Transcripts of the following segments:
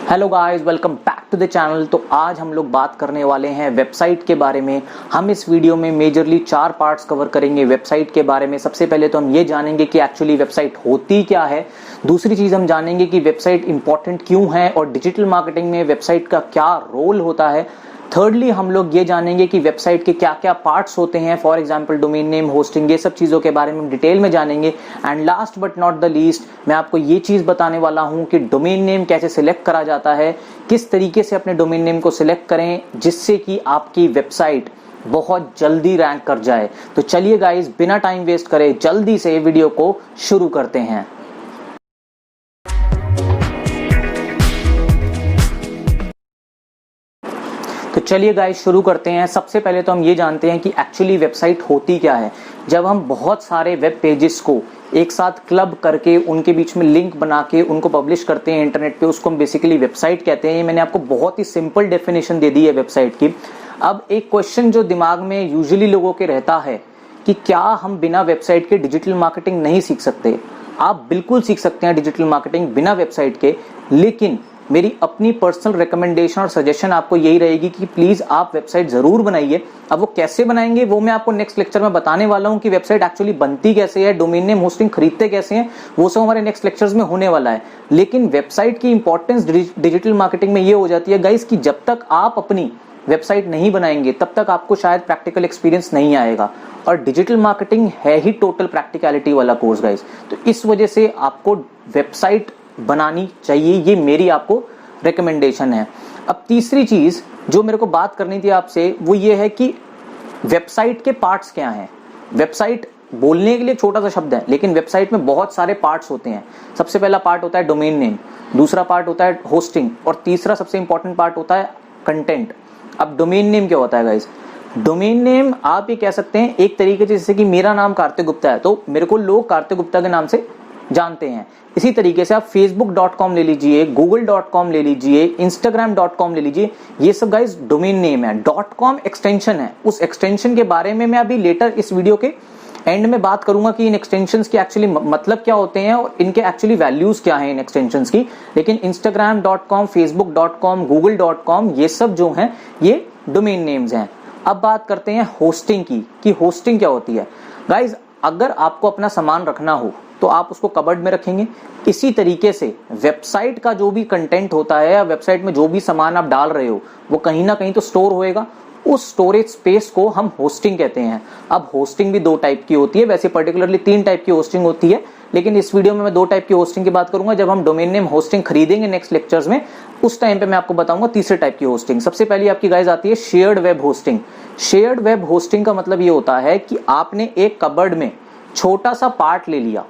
Hello guys, welcome back to the channel. तो आज हम लोग बात करने वाले हैं वेबसाइट के बारे में। हम इस वीडियो में मेजरली 4 पार्ट्स कवर करेंगे वेबसाइट के बारे में। सबसे पहले तो हम ये जानेंगे कि एक्चुअली वेबसाइट होती क्या है। दूसरी चीज हम जानेंगे कि वेबसाइट इंपॉर्टेंट क्यों है और डिजिटल मार्केटिंग में वेबसाइट का क्या रोल होता है। थर्डली हम लोग ये जानेंगे कि वेबसाइट के क्या क्या पार्ट्स होते हैं, for example domain name, hosting, ये सब चीज़ों के बारे में डिटेल में जानेंगे। And last but not the least मैं आपको ये चीज़ बताने वाला हूं कि डोमेन नेम कैसे सिलेक्ट करा जाता है, किस तरीके से अपने डोमेन नेम को सिलेक्ट करें जिससे कि आपकी वेबसाइट बहुत जल्दी रैंक कर जाए। तो चलिए गाइज, बिना टाइम वेस्ट करे जल्दी से वीडियो को शुरू करते हैं। तो चलिए गाइस शुरू करते हैं। सबसे पहले तो हम ये जानते हैं कि एक्चुअली वेबसाइट होती क्या है। जब हम बहुत सारे वेब पेजेस को एक साथ क्लब करके उनके बीच में लिंक बना के उनको पब्लिश करते हैं इंटरनेट पे, उसको हम बेसिकली वेबसाइट कहते हैं। ये मैंने आपको बहुत ही सिंपल डेफिनेशन दे दी है वेबसाइट की। अब एक क्वेश्चन जो दिमाग में यूजुअली लोगों के रहता है कि क्या हम बिना वेबसाइट के डिजिटल मार्केटिंग नहीं सीख सकते? आप बिल्कुल सीख सकते हैं डिजिटल मार्केटिंग बिना वेबसाइट के, लेकिन मेरी अपनी पर्सनल रिकमेंडेशन और सजेशन आपको यही रहेगी कि प्लीज आप वेबसाइट जरूर बनाइए। अब वो कैसे बनाएंगे वो मैं आपको नेक्स्ट लेक्चर में बताने वाला हूं कि वेबसाइट एक्चुअली बनती कैसे है, डोमेन नेम होस्टिंग खरीदते कैसे हैं, वो सब हमारे नेक्स्ट लेक्चर्स में होने वाला है। लेकिन वेबसाइट की इंपॉर्टेंस डिजिटल मार्केटिंग में ये हो जाती है गाइस कि जब तक आप अपनी वेबसाइट नहीं बनाएंगे तब तक आपको शायद प्रैक्टिकल एक्सपीरियंस नहीं आएगा। और डिजिटल मार्केटिंग है ही टोटल प्रैक्टिकलिटी वाला कोर्स गाइस। तो इस वजह से आपको वेबसाइट बनानी चाहिए, ये मेरी आपको रिकमेंडेशन है। अब तीसरी चीज जो मेरे को बात करनी थी आपसे वो ये है कि वेबसाइट के पार्ट्स क्या हैं। वेबसाइट बोलने के लिए छोटा सा शब्द है, लेकिन वेबसाइट में बहुत सारे पार्ट्स होते हैं। सबसे पहला पार्ट होता है डोमेन नेम, दूसरा पार्ट होता है होस्टिंग और तीसरा सबसे इंपॉर्टेंट पार्ट होता है कंटेंट। अब डोमेन नेम क्या होता है गाइस? डोमेन नेम आप ये कह सकते हैं एक तरीके से, जैसे कि मेरा नाम कार्तिक गुप्ता है तो मेरे को लोग कार्तिक गुप्ता के नाम से जानते हैं। इसी तरीके से आप facebook.com ले लीजिए, google.com ले लीजिए, instagram.com ले लीजिए, ये सब गाइस डोमेन नेम है। .com एक्सटेंशन है। उस एक्सटेंशन के बारे में मैं अभी लेटर इस वीडियो के एंड में बात करूंगा कि इन एक्सटेंशंस के एक्चुअली मतलब क्या होते हैं और इनके एक्चुअली वैल्यूज क्या हैं इन एक्सटेंशंस की। लेकिन instagram.com, facebook.com, google.com ये सब जो हैं ये डोमेन नेम्स हैं। अब बात करते हैं होस्टिंग की कि होस्टिंग क्या होती है। गाइज अगर आपको अपना सामान रखना हो तो आप उसको कबर्ड में रखेंगे। इसी तरीके से वेबसाइट का जो भी कंटेंट होता है या वेबसाइट में जो भी सामान आप डाल रहे हो वो कहीं ना कहीं तो स्टोर होएगा। उस स्टोरेज स्पेस को हम होस्टिंग कहते हैं। अब होस्टिंग भी 2 टाइप की होती है, वैसे पर्टिकुलरली 3 टाइप की होस्टिंग होती है, लेकिन इस वीडियो में मैं 2 टाइप की होस्टिंग की बात करूंगा। जब हम डोमेन नेम होस्टिंग खरीदेंगे नेक्स्ट लेक्चर्स में, उस टाइम पे मैं आपको बताऊंगा तीसरे टाइप की होस्टिंग। सबसे पहले आपकी गाइस आती है shared web hosting. Shared web hosting का मतलब ये होता है कि आपने एक कबर्ड में छोटा सा पार्ट ले लिया।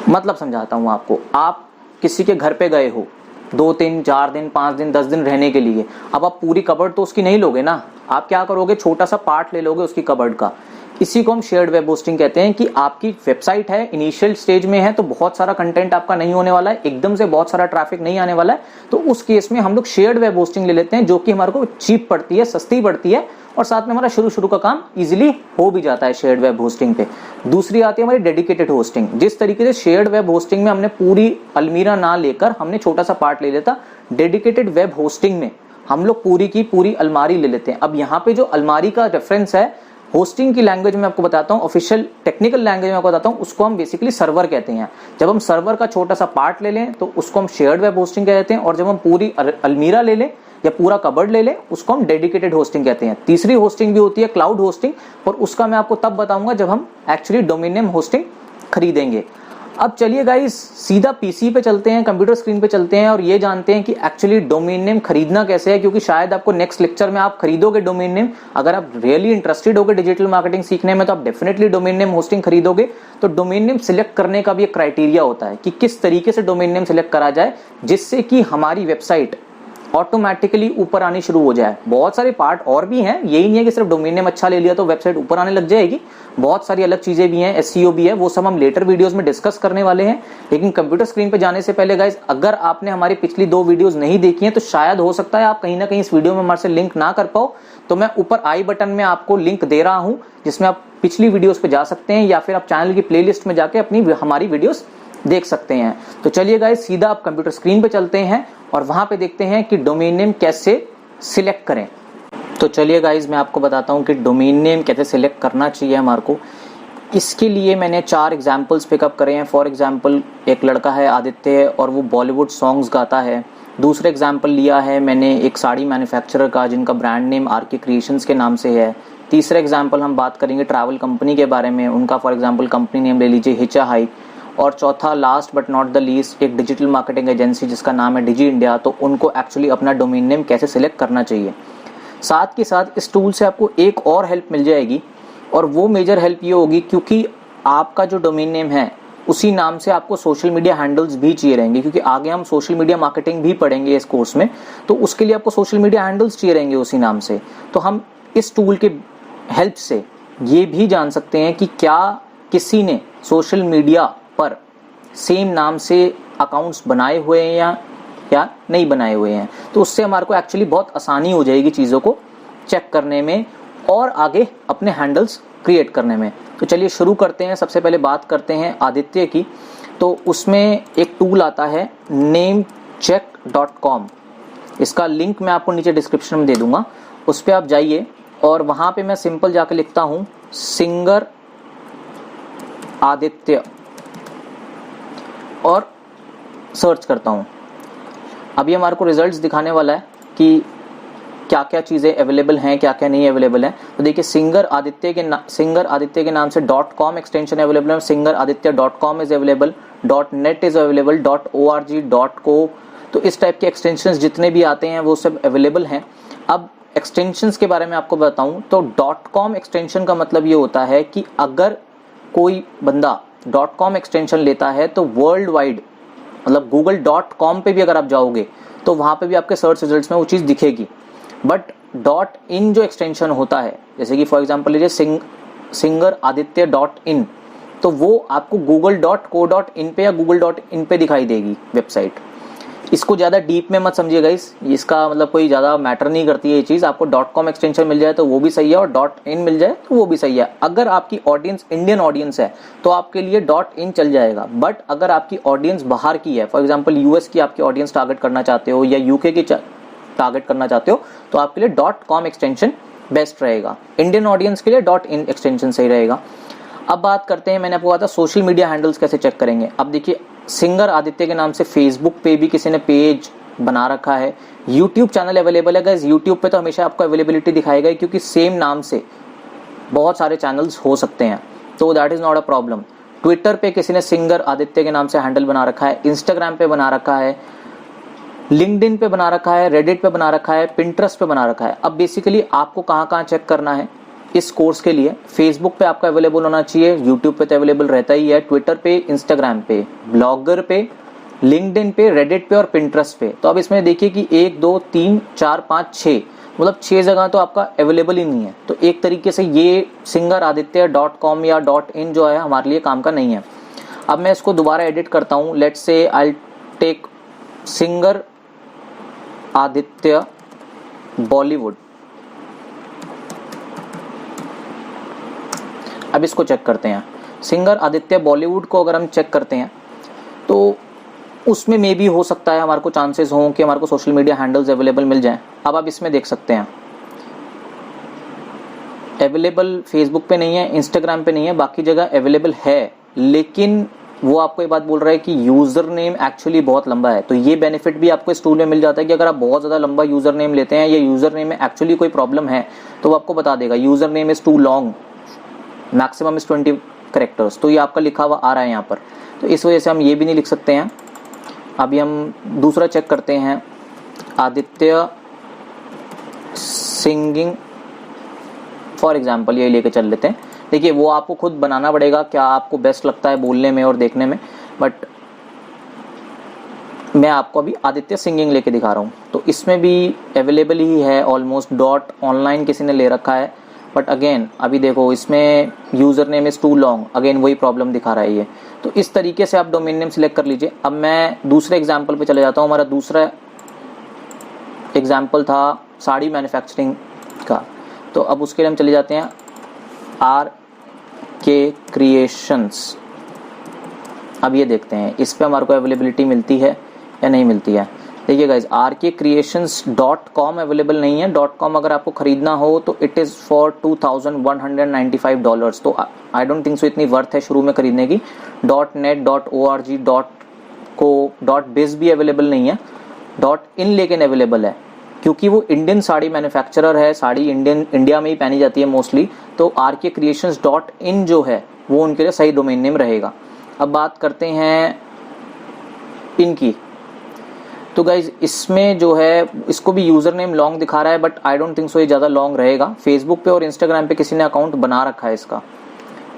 मतलब समझाता हूं आपको, आप किसी के घर पे गए हो 2 दिन, 4 दिन, 5 दिन, 10 दिन रहने के लिए। अब आप पूरी कबर्ड तो उसकी नहीं लोगे ना, आप क्या करोगे, छोटा सा पार्ट ले लोगे उसकी कबर्ड का। इसी को हम शेयर्ड वेब होस्टिंग कहते हैं कि आपकी वेबसाइट है, इनिशियल स्टेज में है, तो बहुत सारा कंटेंट आपका नहीं होने वाला है, एकदम से बहुत सारा ट्रैफिक नहीं आने वाला है। तो उस केस में हम लोग शेयर्ड वेब होस्टिंग ले लेते हैं, जो कि हमारे को चीप पड़ती है, सस्ती पड़ती है और साथ में हमारा शुरू का काम इजीली हो भी जाता है शेयर्ड वेब होस्टिंग पे। दूसरी आती है हमारी डेडिकेटेड होस्टिंग। जिस तरीके से शेयर्ड वेब होस्टिंग में हमने पूरी अलमीरा ना लेकर हमने छोटा सा पार्ट ले लेता, डेडिकेटेड वेब होस्टिंग में हम लोग पूरी की पूरी अलमारी ले लेते हैं। अब यहाँ पे जो अलमारी का रेफरेंस है होस्टिंग की लैंग्वेज में आपको बताता हूँ, ऑफिशियल टेक्निकल लैंग्वेज में आपको बताता हूँ, उसको हम बेसिकली सर्वर कहते हैं। जब हम सर्वर का छोटा सा पार्ट ले लें तो उसको हम शेयर्ड वेब होस्टिंग कहते हैं, और जब हम पूरी अलमीरा ले लें या पूरा कबर्ड ले लें उसको हम डेडिकेटेड होस्टिंग कहते हैं। तीसरी होस्टिंग भी होती है क्लाउड होस्टिंग, और उसका मैं आपको तब बताऊंगा जब हम एक्चुअली डोमेन नेम होस्टिंग खरीदेंगे। अब चलिए गाइस सीधा पीसी पे चलते हैं, कंप्यूटर स्क्रीन पे चलते हैं और ये जानते हैं कि एक्चुअली डोमेन नेम खरीदना कैसे है, क्योंकि शायद आपको नेक्स्ट लेक्चर में आप खरीदोगे डोमेन नेम। अगर आप रियली इंटरेस्टेड होगे डिजिटल मार्केटिंग सीखने में तो आप डेफिनेटली डोमेन नेम होस्टिंग खरीदोगे। तो डोमेन नेम सिलेक्ट करने का भी एक क्राइटेरिया होता है कि किस तरीके से डोमेन नेम सिलेक्ट करा जाए जिससे कि हमारी वेबसाइट ऑटोमेटिकली ऊपर आनी शुरू हो जाए। बहुत सारे पार्ट और भी हैं, यही नहीं है कि सिर्फ डोमेन नेम अच्छा ले लिया तो वेबसाइट ऊपर आने लग जाएगी। बहुत सारी अलग चीजें भी हैं, एसईओ भी है, वो सब हम लेटर वीडियोस में डिस्कस करने वाले हैं। लेकिन कंप्यूटर स्क्रीन पे जाने से पहले गाइस, अगर आपने हमारी पिछली 2 वीडियोस नहीं देखी हैं तो शायद हो सकता है आप कहीं ना कहीं इस वीडियो में हमारे से लिंक ना कर पाओ, तो मैं ऊपर आई बटन में आपको लिंक दे रहा हूं जिसमें आप पिछली वीडियोस पे जा सकते हैं, या फिर आप चैनल की प्लेलिस्ट में जाके अपनी हमारी वीडियोस देख सकते हैं। तो चलिए गाइस सीधा आप कंप्यूटर स्क्रीन पे चलते हैं और वहां पे देखते हैं कि डोमेन नेम कैसे सिलेक्ट करें। तो चलिए गाइस मैं आपको बताता हूं कि डोमेन नेम कैसे सिलेक्ट करना चाहिए हमारे को। इसके लिए मैंने 4 एग्जाम्पल्स पिकअप करे हैं। फॉर एग्जाम्पल एक लड़का है आदित्य और वो बॉलीवुड सॉन्ग्स गाता है। दूसरा एग्जाम्पल लिया है मैंने एक साड़ी मैन्युफैक्चरर का जिनका ब्रांड नेम आरके क्रिएशंस के नाम से है। तीसरा एग्जाम्पल हम बात करेंगे ट्रैवल कंपनी के बारे में, उनका फॉर एग्जाम्पल कंपनी नेम ले लीजिए हिचाहाइक। और चौथा last but not the least एक डिजिटल मार्केटिंग एजेंसी जिसका नाम है डिजी इंडिया। तो उनको एक्चुअली अपना डोमेन नेम कैसे सिलेक्ट करना चाहिए। साथ के साथ इस टूल से आपको एक और हेल्प मिल जाएगी और वो मेजर हेल्प ये होगी क्योंकि आपका जो डोमेन नेम है उसी नाम से आपको सोशल मीडिया हैंडल्स भी चाहिए रहेंगे, क्योंकि आगे हम सोशल मीडिया मार्केटिंग भी पढ़ेंगे इस कोर्स में। तो उसके लिए आपको सोशल मीडिया हैंडल्स चाहिए रहेंगे उसी नाम से। तो हम इस टूल के हेल्प से ये भी जान सकते हैं कि क्या किसी ने सोशल मीडिया पर सेम नाम से अकाउंट्स बनाए हुए हैं या नहीं बनाए हुए हैं। तो उससे हमारे को एक्चुअली बहुत आसानी हो जाएगी चीज़ों को चेक करने में और आगे अपने हैंडल्स क्रिएट करने में। तो चलिए शुरू करते हैं। सबसे पहले बात करते हैं आदित्य की। तो उसमें एक टूल आता है namecheck.com। इसका लिंक मैं आपको नीचे डिस्क्रिप्शन में दे दूंगा, उस पर आप जाइए और वहाँ पे मैं सिंपल जाके लिखता हूँ सिंगर आदित्य और सर्च करता हूँ। अभी हमारे को रिजल्ट्स दिखाने वाला है कि क्या क्या चीज़ें अवेलेबल हैं, क्या क्या नहीं अवेलेबल है। तो देखिए सिंगर आदित्य के नाम से .com एक्सटेंशन अवेलेबल है, singeraditya.com is available, .net is available, .org, .co। तो इस टाइप के एक्सटेंशंस जितने भी आते हैं वो सब अवेलेबल हैं। अब एक्सटेंशंस के बारे में आपको बताऊं तो .com एक्सटेंशन का मतलब ये होता है कि अगर कोई बंदा .com एक्सटेंशन लेता है तो वर्ल्ड वाइड मतलब google.com पे भी अगर आप जाओगे तो वहाँ पे भी आपके सर्च रिजल्ट्स में वो चीज़ दिखेगी। बट .in जो एक्सटेंशन होता है, जैसे कि फॉर एग्जांपल लीजिए singeraditya.in, तो वो आपको google.co.in पे या google.in पे दिखाई देगी वेबसाइट। इसको ज़्यादा डीप में मत समझिएगा, इसका मतलब कोई ज़्यादा मैटर नहीं करती है ये चीज़। आपको .com एक्सटेंशन मिल जाए तो वो भी सही है और .in मिल जाए तो वो भी सही है। अगर आपकी ऑडियंस इंडियन ऑडियंस है तो आपके लिए .in चल जाएगा। बट अगर आपकी ऑडियंस बाहर की है, फॉर एग्जाम्पल यूएस की आपकी ऑडियंस टारगेट करना चाहते हो या यूके की टारगेट करना चाहते हो तो आपके लिए .com एक्सटेंशन बेस्ट रहेगा। इंडियन ऑडियंस के लिए .in एक्सटेंशन सही रहेगा। अब बात करते हैं, मैंने आपको कहा था सोशल मीडिया हैंडल्स कैसे चेक करेंगे। अब देखिए सिंगर आदित्य के नाम से फेसबुक पे भी किसी ने पेज बना रखा है, यूट्यूब चैनल अवेलेबल है। गाइस यूट्यूब पे तो हमेशा आपको अवेलेबिलिटी दिखाएगा क्योंकि सेम नाम से बहुत सारे चैनल्स हो सकते हैं, तो that is not a problem. Twitter पे किसी ने सिंगर आदित्य के नाम से हैंडल बना रखा है, इंस्टाग्राम पे बना रखा है, लिंक्डइन पे बना रखा है, रेडिट पे बना रखा है, पिंटरेस्ट पे बना रखा है। अब बेसिकली आपको कहाँ कहाँ चेक करना है इस कोर्स के लिए, फेसबुक पे आपका अवेलेबल होना चाहिए, यूट्यूब पे तो अवेलेबल रहता ही है, ट्विटर पे, इंस्टाग्राम पे, ब्लॉगर पे, लिंक्डइन पे, रेडिट पे और पिंटरेस्ट पे। तो अब इसमें देखिए कि 1 2 3 4 5 6 मतलब 6 जगह तो आपका अवेलेबल ही नहीं है। तो एक तरीके से ये singeraditya.com या .in जो है हमारे लिए काम का नहीं है। अब मैं इसको दोबारा एडिट करता हूँ। Let's say I take singer Aditya Bollywood. अब इसको चेक करते हैं। सिंगर आदित्य बॉलीवुड को अगर हम चेक करते हैं तो उसमें मे भी हो सकता है हमारे को चांसेस हों कि हमारे को सोशल मीडिया हैंडल्स अवेलेबल मिल जाएं। अब आप इसमें देख सकते हैं अवेलेबल फेसबुक पे नहीं है, इंस्टाग्राम पे नहीं है, बाकी जगह अवेलेबल है। लेकिन वो आपको ये बात बोल रहा है कि यूजर नेम एक्चुअली बहुत लंबा है। तो ये बेनिफिट भी आपको इस टूल में मिल जाता है कि अगर आप बहुत ज़्यादा लंबा यूजर नेम लेते हैं या यूजर नेम में एक्चुअली कोई प्रॉब्लम है तो वो आपको बता देगा user name is too long, maximum is 20 characters. तो ये आपका लिखा हुआ आ रहा है यहाँ पर, तो इस वजह से हम ये भी नहीं लिख सकते हैं। अभी हम दूसरा चेक करते हैं, आदित्य सिंगिंग फॉर एग्जाम्पल, ये लेके चल लेते हैं। देखिए वो आपको खुद बनाना पड़ेगा क्या आपको बेस्ट लगता है बोलने में और देखने में, बट मैं आपको अभी आदित्य सिंगिंग लेके दिखा रहा हूँ। तो इसमें भी अवेलेबल ही है ऑलमोस्ट, .online किसी ने ले रखा है। बट अगेन अभी देखो इसमें user name is too long, again वही प्रॉब्लम दिखा रहा है ये। तो इस तरीके से आप डोमेन नेम सिलेक्ट कर लीजिए। अब मैं दूसरे एग्जाम्पल पे चले जाता हूँ। हमारा दूसरा एग्जाम्पल था साड़ी मैन्युफैक्चरिंग का, तो अब उसके लिए हम चले जाते हैं आरके क्रिएशंस। अब ये देखते हैं इस पे हमारे को अवेलेबिलिटी मिलती है या नहीं मिलती है। देखिए गाइज rkcreations.com अवेलेबल नहीं है। .com अगर आपको खरीदना हो तो इट इज़ फॉर $2195, तो आई डोंट थिंक सो इतनी वर्थ है शुरू में खरीदने की। .net, .org, .co, .biz भी अवेलेबल नहीं है। .in लेकिन अवेलेबल है, क्योंकि वो इंडियन साड़ी मैन्युफैक्चरर है, साड़ी इंडिया में ही पहनी जाती है मोस्टली, तो rkcreations.in जो है वो उनके लिए सही डोमेन नेम रहेगा। अब बात करते हैं इनकी, तो गाइज इसमें जो है इसको भी यूज़र नेम लॉन्ग दिखा रहा है, but I don't think so ये ज़्यादा लॉन्ग रहेगा। फेसबुक पे और इंस्टाग्राम पे किसी ने अकाउंट बना रखा है इसका,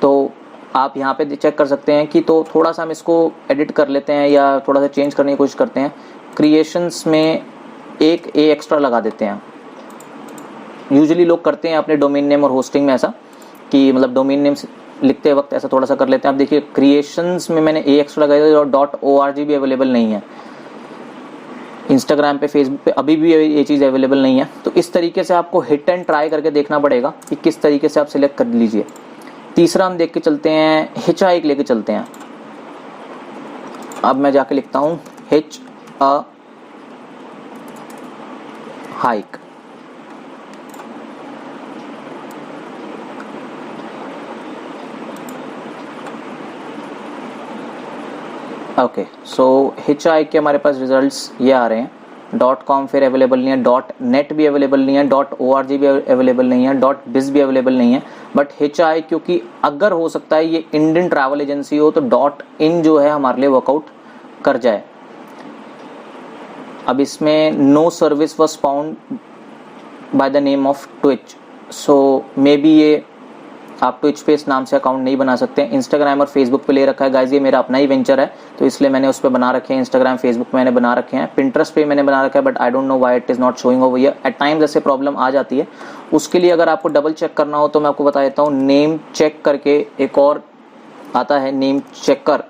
तो आप यहाँ पे चेक कर सकते हैं कि तो थोड़ा सा हम इसको एडिट कर लेते हैं या थोड़ा सा चेंज करने की कोशिश करते हैं। क्रिएशंस में एक ए एक्स्ट्रा लगा देते हैं। यूजुअली लोग करते हैं अपने डोमेन नेम और होस्टिंग में ऐसा कि मतलब डोमेन नेम लिखते वक्त ऐसा थोड़ा सा कर लेते हैं। आप देखिए क्रिएशंस में मैंने ए एक्स्ट्रा लगाया और .org भी अवेलेबल नहीं है। इंस्टाग्राम पे, फेसबुक पे अभी भी ये चीज़ अवेलेबल नहीं है। तो इस तरीके से आपको हिट एंड ट्राई करके देखना पड़ेगा कि किस तरीके से आप सिलेक्ट कर लीजिए। तीसरा हम देख के चलते हैं, हिच हाइक लेके चलते हैं। अब मैं जाके लिखता हूँ हिच अ हाइक। ओके, सो हिच हाइक के हमारे पास रिजल्ट्स ये आ रहे हैं। .com फिर अवेलेबल नहीं है, .net भी अवेलेबल नहीं है, .org भी अवेलेबल नहीं है, .biz भी अवेलेबल नहीं है। बट हिच हाइक, क्योंकि अगर हो सकता है ये इंडियन ट्रैवल एजेंसी हो, तो .in जो है हमारे लिए वर्कआउट कर जाए। अब इसमें no service was found by the name of Twitch, so may be ये आप ट्विच पे इस नाम से अकाउंट नहीं बना सकते। इंस्टाग्राम और फेसबुक पे ले रखा है गाइज, ये मेरा अपना ही वेंचर है, तो इसलिए मैंने उस पर बना रखे हैं। इंस्टाग्राम, फेसबुक पे मैंने बना रखे हैं, पिंटरेस्ट पे मैंने बना रखा है, but I don't know why it is not showing over here. At times ऐसे प्रॉब्लम आ जाती है। उसके लिए अगर आपको डबल चेक करना हो तो मैं आपको बता देता हूँ, नेम चेक करके एक और आता है, नेम चेकर।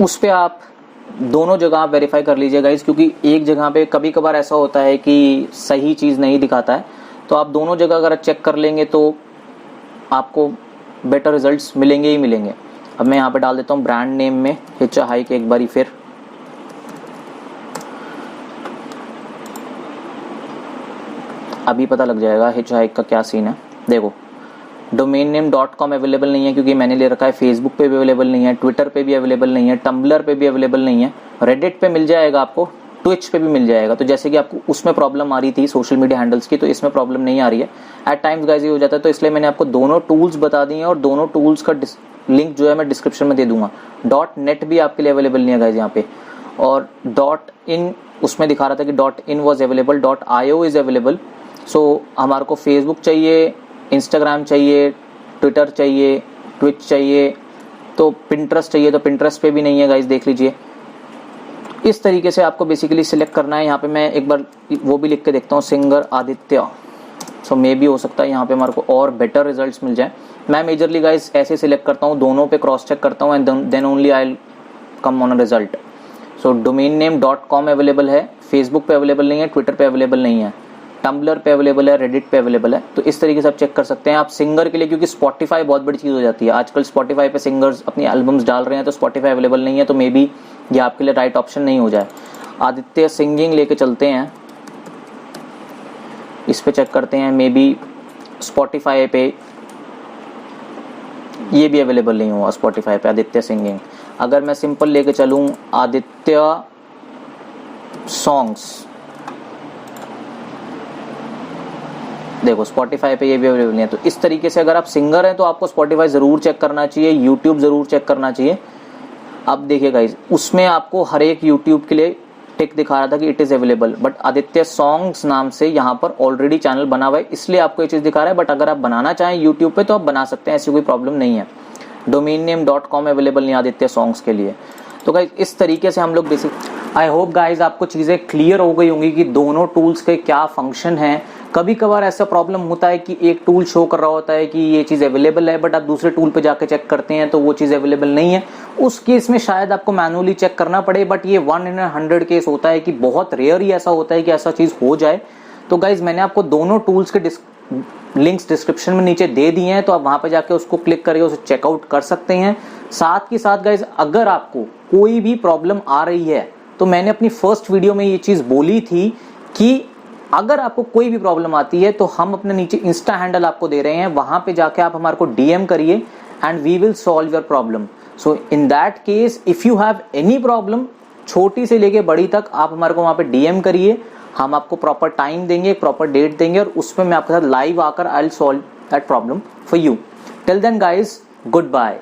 उस पे आप दोनों जगह आप वेरीफाई कर लीजिएगा गाइस, क्योंकि एक जगह पे कभी कभार ऐसा होता है कि सही चीज़ नहीं दिखाता है। तो आप दोनों जगह अगर चेक कर लेंगे तो आपको बेटर रिजल्ट्स मिलेंगे ही मिलेंगे। अब मैं यहाँ पे डाल देता हूँ ब्रांड नेम में हिच हाइक एक बारी फिर। अभी पता लग जाएगा हिच हाइक का क्या सीन है। देखो डोमेन नेम .com अवेलेबल नहीं है, क्योंकि मैंने ले रखा है। फेसबुक पे भी अवेलेबल नहीं है, ट्विटर पे भी अवेलेबल नहीं है, टम्बलर पे भी अवेलेबल नहीं है, रेडिट पे मिल जाएगा आपको, ट्विच पे भी मिल जाएगा। तो जैसे कि आपको उसमें प्रॉब्लम आ रही थी सोशल मीडिया हैंडल्स की, तो इसमें प्रॉब्लम नहीं आ रही है। एट टाइम्स गाइस ये हो जाता है, तो इसलिए मैंने आपको दोनों टूल्स बता दिए हैं, और दोनों टूल्स का लिंक जो है मैं डिस्क्रिप्शन में दे दूंगा। .net भी आपके लिए अवेलेबल नहीं है गाइस यहाँ पे, और .in उसमें दिखा रहा था कि .in was available, .io is available. So हमारे को फेसबुक चाहिए, इंस्टाग्राम चाहिए, ट्विटर चाहिए, ट्विच चाहिए, तो पिंटरेस्ट चाहिए, तो पिंटरेस्ट पे भी नहीं है गाइस, देख लीजिए। इस तरीके से आपको बेसिकली सिलेक्ट करना है। यहाँ पे मैं एक बार वो भी लिख के देखता हूँ, सिंगर आदित्य। सो मे भी हो सकता है यहाँ पे हमारे को और बेटर रिजल्ट्स मिल जाए। मैं मेजरली गाइस ऐसे सिलेक्ट करता हूँ, दोनों पे क्रॉस चेक करता हूँ, and then only I come on a result. So domain name .com available है, फेसबुक पे अवेलेबल नहीं है, ट्विटर पे अवेलेबल नहीं है, टम्बलर पे अवेलेबल है, रेडिट पे अवेलेबल है। तो इस तरीके से आप चेक कर सकते हैं। आप सिंगर के लिए, क्योंकि स्पॉटिफाई बहुत बड़ी चीज़ हो जाती है आजकल, स्पॉटिफाई पे सिंगर्स अपनी एल्बम्स डाल रहे हैं, तो स्पॉटिफाई अवेलेबल नहीं है, तो मे बी ये आपके लिए राइट ऑप्शन नहीं हो जाए। आदित्य सिंगिंग लेके चलते हैं, इस पे चेक करते हैं, मे बी स्पॉटिफाई पे ये भी अवेलेबल नहीं हुआ, स्पॉटिफाई पे आदित्य सिंगिंग। अगर मैं सिंपल लेके चलूँ आदित्य सॉन्ग्स, देखो स्पॉटिफाई पे ये भी अवेलेबल नहीं है। तो इस तरीके से अगर आप सिंगर हैं तो आपको स्पॉटिफाई ज़रूर चेक करना चाहिए, यूट्यूब ज़रूर चेक करना चाहिए। अब देखिए गाइस, उसमें आपको हर एक यूट्यूब के लिए टिक दिखा रहा था कि it is available, but Aditya songs नाम से यहाँ पर ऑलरेडी चैनल बना हुआ है, इसलिए आपको ये चीज़ दिखा रहा है। बट अगर आप बनाना चाहें यूट्यूब पे तो आप बना सकते हैं, ऐसी कोई प्रॉब्लम नहीं है। डोमेन नेम .com अवेलेबल नहीं आदित्य सॉन्ग्स के लिए। तो गाइस इस तरीके से हम लोग बेसिक, आई होप गाइस आपको चीज़ें क्लियर हो गई होंगी कि दोनों टूल्स के क्या फंक्शन हैं, कभी कभार ऐसा प्रॉब्लम होता है कि एक टूल शो कर रहा होता है कि ये चीज़ अवेलेबल है, बट आप दूसरे टूल पे जाके चेक करते हैं तो वो चीज़ अवेलेबल नहीं है। उस केस में शायद आपको मैनुअली चेक करना पड़े, बट ये 1 in 100 केस होता है कि बहुत रेयर ही ऐसा होता है कि ऐसा चीज़ हो जाए। तो गाइज मैंने आपको दोनों टूल्स के लिंक्स डिस्क्रिप्शन में नीचे दे दिए हैं, तो आप वहां पे जाके उसको क्लिक करके उसे चेकआउट कर सकते हैं। साथ के साथ गाइज अगर आपको कोई भी प्रॉब्लम आ रही है तो मैंने अपनी फर्स्ट वीडियो में ये चीज़ बोली थी कि अगर आपको कोई भी प्रॉब्लम आती है तो हम अपने नीचे इंस्टा हैंडल आपको दे रहे हैं, वहां पे जाके आप हमारे को डीएम करिए and we will solve your problem. So in that case if you have any problem, छोटी से लेके बड़ी तक, आप हमारे को वहां पे डीएम करिए। हम आपको प्रॉपर टाइम देंगे, प्रॉपर डेट देंगे और उसमें मैं आपके साथ लाइव आकर I will solve that problem for you. Till then guys, good bye.